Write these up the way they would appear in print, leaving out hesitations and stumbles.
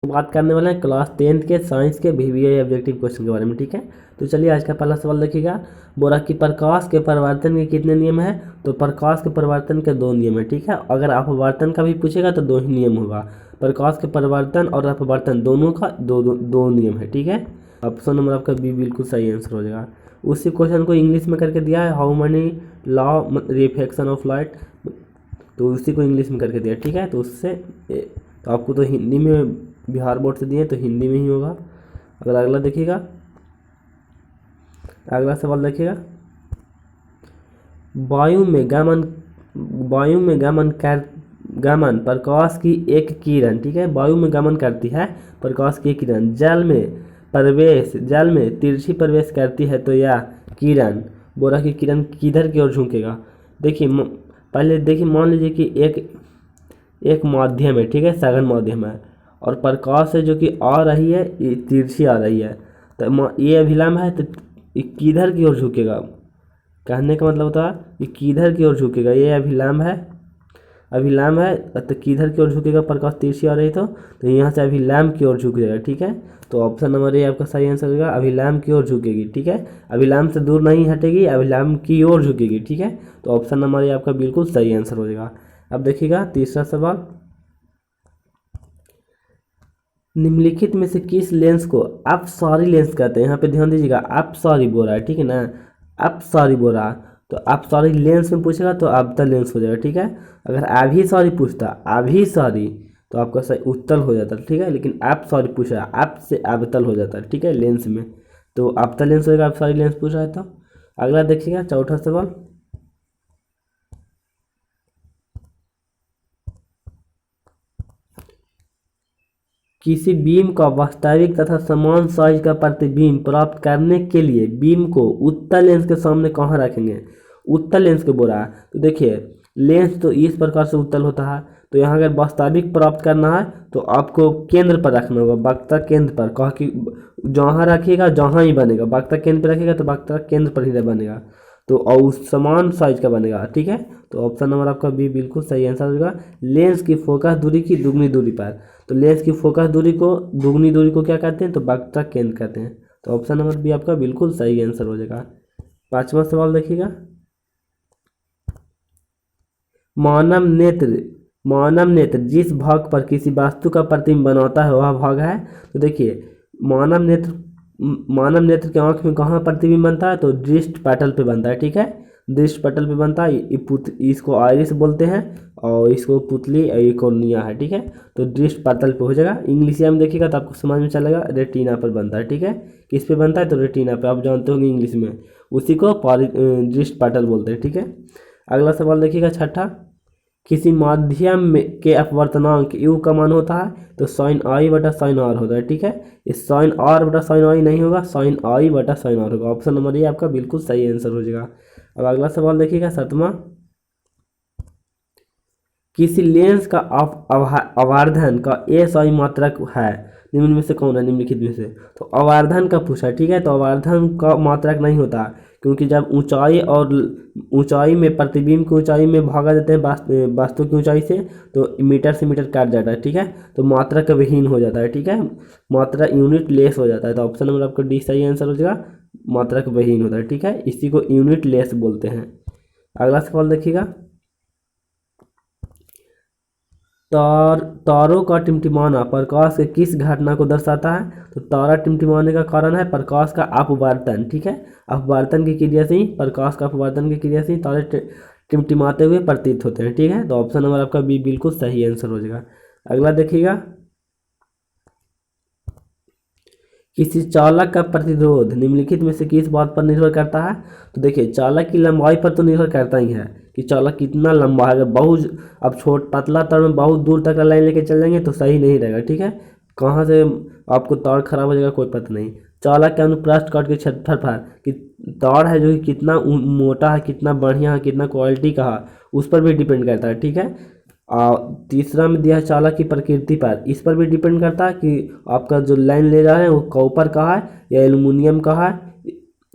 तो बात करने वाले हैं क्लास 10th के साइंस के वीवीआई ऑब्जेक्टिव क्वेश्चन के बारे में, ठीक है। तो चलिए आज का पहला सवाल देखिएगा। बोला कि प्रकाश के परिवर्तन के कितने नियम हैं। तो प्रकाश के परिवर्तन के 2 नियम है, ठीक है। अगर अपवर्तन का भी पूछेगा तो 2 ही नियम होगा। प्रकाश के परिवर्तन और अपवर्तन दोनों का दो नियम है, ठीक है। ऑप्शन नंबर आपका बी बिल्कुल सही आंसर हो जाएगा। उसी क्वेश्चन को इंग्लिश में करके दिया है, how many law reflection of light, तो उसी को इंग्लिश में करके दिया, ठीक है। तो उससे तो आपको तो हिंदी में बिहार बोर्ड से दिए तो हिंदी में ही होगा। अगर अगला देखिएगा, अगला सवाल देखिएगा। वायु में गमन वायु में गमन प्रकाश की एक किरण, ठीक है। वायु में गमन करती है प्रकाश की एक किरण, जल में तिरछी प्रवेश करती है तो यह किरण, बोरा की किरण किधर की ओर झुकेगा। देखिए पहले देखिए, मान लीजिए कि एक माध्यम है, ठीक है, सघन माध्यम है और प्रकाश है जो कि आ रही है, ये तिरछी आ रही है, तो ये अभिलंब है, तो ये किधर की ओर झुकेगा। कहने का मतलब होता है ये किधर की ओर झुकेगा, ये अभिलंब है तो किधर की ओर झुकेगा, प्रकाश तिरछी आ रही तो यहाँ से अभिलंब की ओर झुक जाएगा, ठीक है। तो ऑप्शन नंबर ए आपका सही आंसर होगा, अभिलंब की ओर झुकेगी, ठीक है। अभिलंब से दूर नहीं हटेगी, अभिलंब की ओर झुकेगी, ठीक है। तो ऑप्शन नंबर ए आपका बिल्कुल सही आंसर हो जाएगा। अब देखिएगा तीसरा सवाल। निम्नलिखित में से किस लेंस को अपसारी लेंस कहते हैं। यहाँ पे ध्यान दीजिएगा, अपसारी बोल रहा है, ठीक है ना, अपसारी बोल रहा है। तो अपसारी लेंस में पूछेगा तो अवतल लेंस हो जाएगा, ठीक है। अगर अभिसारी पूछता, अभिसारी, तो आपका सही उत्तल हो जाता है, ठीक है। लेकिन अपसारी पूछा, अप से अवतल हो जाता है, ठीक है, लेंस में। तो अवतल लेंस होगा, अपसारी लेंस पूछ रहा है। तो अगला देखिएगा चौथा सवाल। किसी बीम का वास्तविक तथा समान साइज का प्रतिबिंब प्राप्त करने के लिए बीम को उत्तल लेंस के सामने कहाँ रखेंगे। उत्तल लेंस को बोला है, तो देखिए लेंस तो इस प्रकार से उत्तल होता है, तो यहाँ अगर वास्तविक प्राप्त करना है तो आपको केंद्र पर रखना होगा, वक्ता केंद्र पर। कहा कि जहाँ रखिएगा जहाँ ही बनेगा, वक्ता केंद्र पर रखिएगा तो वक्ता केंद्र पर ही बनेगा, तो और समान साइज का बनेगा, ठीक है। तो ऑप्शन नंबर आपका बी बिल्कुल सही आंसर होगा। लेंस की फोकस दूरी की दुगनी दूरी पर, तो लेंस की फोकस दूरी को दुगनी दूरी को क्या कहते हैं, तो वक्ता केंद्र कहते हैं। तो ऑप्शन नंबर बी आपका बिल्कुल सही आंसर हो जाएगा। पांचवा सवाल देखिएगा। मानव नेत्र जिस भाग पर किसी वस्तु का प्रतिबिंब बनाता है वह भाग है। तो देखिए मानव नेत्र की आंख में कहाँ प्रतिबिंब बनता है, तो दृष्टि पटल पे बनता है, ठीक है। दृष्टि पटल पे बनता है, इसको आइरिस बोलते हैं और इसको पुतली, ये कॉर्निया है, ठीक है। तो दृष्टि पटल पे हो जाएगा। इंग्लिश में देखिएगा तो आपको समझ में चलेगा, रेटिना पर बनता है, ठीक है। किस पे बनता है, तो रेटिना पे, आप जानते होंगे इंग्लिश में, उसी को दृष्टि पटल बोलते हैं, ठीक है। अगला सवाल देखिएगा छठा। किसी माध्यम में के अपवर्तनांक यू का मान होता है, तो साइन आई बटा साइन आर होता है, ठीक है। इस साइन आर बटा साइन आई नहीं होगा, साइन आई बटा साइन आर होगा। ऑप्शन नंबर ये आपका बिल्कुल सही आंसर हो जाएगा। अब अगला सवाल देखिएगा सातवां। किसी लेंस का आवर्धन का एसआई मात्रक है, निम्न में से कौन है, निम्नलिखित में से। तो आवर्धन का पूछा, ठीक है। तो आवर्धन का मात्रक नहीं होता, क्योंकि जब ऊंचाई में प्रतिबिंब की ऊंचाई में भागा देते हैं वस्तु की ऊंचाई से, तो मीटर से मीटर काट जाता है, ठीक है। तो मात्रा का विहीन हो जाता है, ठीक है, मात्रा यूनिट लेस हो जाता है। तो ऑप्शन नंबर आपका डी सही आंसर हो जाएगा, मात्रा का विहीन होता है, ठीक है, इसी को यूनिट लेस बोलते हैं। अगला सवाल देखिएगा। तारों का टिमटिमाना प्रकाश के किस घटना को दर्शाता है। तो तारा टिमटिमाने का कारण है प्रकाश का अपवर्तन, ठीक है। अपवर्तन की क्रिया से ही, प्रकाश का अपवर्तन की क्रिया से ही तारे टिमटिमाते हुए प्रतीत होते हैं, ठीक है। तो ऑप्शन नंबर आपका बी बिल्कुल सही आंसर हो जाएगा। अगला देखिएगा। किसी चालक का प्रतिरोध निम्नलिखित में से किस बात पर निर्भर करता है। तो देखिए चालक की लंबाई पर तो निर्भर करता ही है कि चालक कितना लंबा है। अगर बहुत अब पतला तार में बहुत दूर तक का लाइन लेके चल जाएंगे तो सही नहीं रहेगा, ठीक है। कहाँ से आपको तार खराब हो जाएगा कोई पता नहीं। चालक के अनुप्रस्थ काट के क्षेत्रफल पर कि तार है जो कि कितना मोटा है, कितना बढ़िया है, कितना क्वालिटी का है, उस पर भी डिपेंड करता है, ठीक है। तीसरा में दिया है चालक की प्रकृति पर, इस पर भी डिपेंड करता है कि आपका जो लाइन ले जा रहे हैं वो कॉपर का है या एल्युमिनियम का है,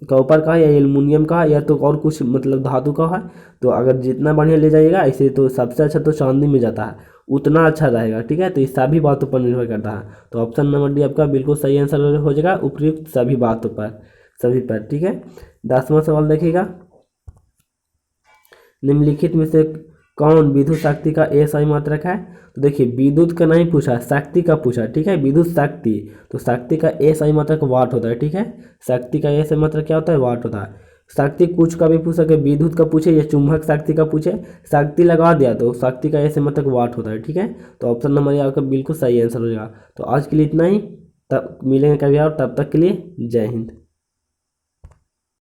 कॉपर का है या एल्युमिनियम का है या तो और कुछ मतलब धातु का है। तो अगर जितना बढ़िया ले जाइएगा ऐसे, तो सबसे अच्छा तो चांदी में जाता है, उतना अच्छा रहेगा, ठीक है। तो ये सभी बातों पर निर्भर करता है। तो ऑप्शन नंबर डी आपका बिल्कुल सही आंसर हो जाएगा, उपयुक्त सभी बातों पर, सभी पर, ठीक है। 10वां सवाल देखिएगा, निम्नलिखित में से कौन विद्युत शक्ति का सही मात्रक है। तो देखिए विद्युत का नहीं पूछा, शक्ति का पूछा, ठीक है, विद्युत शक्ति। तो शक्ति का सही मात्रक वाट होता है, ठीक है। शक्ति का सही मात्रक क्या होता है, वाट होता है। शक्ति कुछ का भी पूछ सके, विद्युत का पूछे या चुंबक शक्ति का पूछे, शक्ति लगा दिया तो शक्ति का सही मात्रक वाट होता है, ठीक है। तो ऑप्शन नंबर आपका बिल्कुल सही आंसर हो जाएगा। तो आज के लिए इतना ही, तब मिलेंगे कभी और, तब तक के लिए जय हिंद।